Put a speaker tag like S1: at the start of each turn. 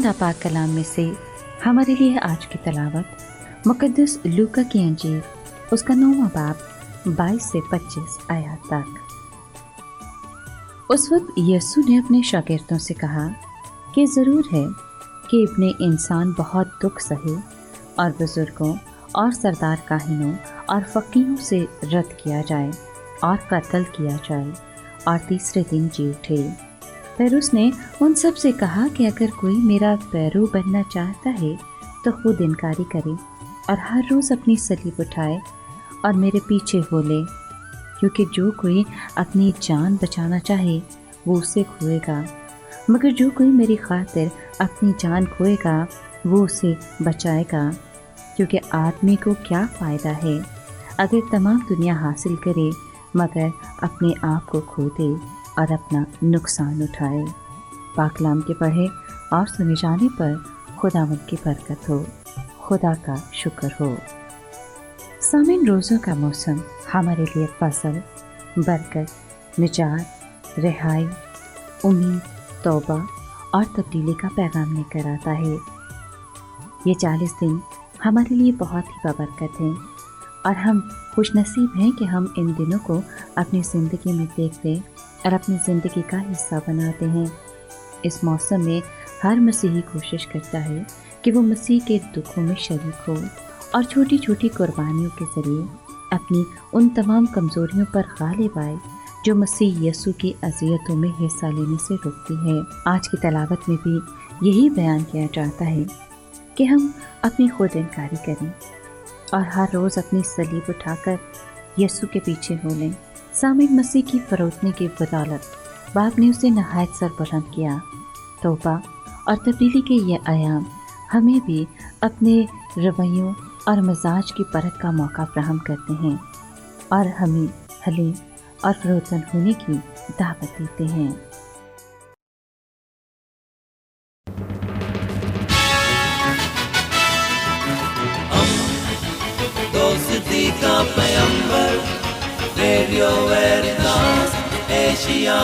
S1: खुदा पाक कलाम में से हमारे लिए आज की तलावत मुकद्दस लूका की अंजील उसका 9वां बाब 22 से 25 आयत तक। उस वक्त यीशु ने अपने शागिर्दों से कहा कि ज़रूर है कि इब्ने इंसान बहुत दुख सहे और बुज़ुर्गों और सरदार काहिनों और फ़कीहों से रद्द किया जाए और कत्ल किया जाए और तीसरे दिन जी उठे। फिर उसने उन सब से कहा कि अगर कोई मेरा पैरो बनना चाहता है तो खुद इनकारी करे और हर रोज़ अपनी सलीब उठाए और मेरे पीछे हो ले, क्योंकि जो कोई अपनी जान बचाना चाहे वो उसे खोएगा, मगर जो कोई मेरी खातिर अपनी जान खोएगा वो उसे बचाएगा। क्योंकि आदमी को क्या फ़ायदा है अगर तमाम दुनिया हासिल करे मगर अपने आप को खो दे और अपना नुकसान उठाए। पाकलाम के पढ़े और सुने जाने पर खुदावंद की बरकत हो, खुदा का शुक्र हो। सामीन, रोज़ों का मौसम हमारे लिए फसल, बरकत, निजात, रिहाई, उम्मीद, तौबा और तब्दीली का पैगाम लेकर आता है। ये 40 दिन हमारे लिए बहुत ही बाबरकत हैं और हम खुशनसीब हैं कि हम इन दिनों को अपनी ज़िंदगी में देखते और अपनी ज़िंदगी का हिस्सा बनाते हैं। इस मौसम में हर मसीही कोशिश करता है कि वो मसीह के दुखों में शरीक हो और छोटी छोटी कुर्बानियों के ज़रिए अपनी उन तमाम कमज़ोरियों पर गालिब आए जो मसीह यीशु की अज़ियतों में हिस्सा लेने से रोकती है। आज की तलावत में भी यही बयान किया जाता है कि हम अपनी खुद इनकारी करें और हर रोज़ अपनी सलीब उठाकर यीशु के पीछे हो लें। सामीन, मसीह की फरोतने की बदौलत बाप ने उसे नहायत सर बुलंद किया। तौबा और तब्दीली के ये आयाम हमें भी अपने रवैयों और मिजाज की परख का मौका फराहम करते हैं और हमें हलीम और फरोतन होने की दावत देते हैं।
S2: दोस्ती का पैगंबर, रेडियो वेरितास एशिया।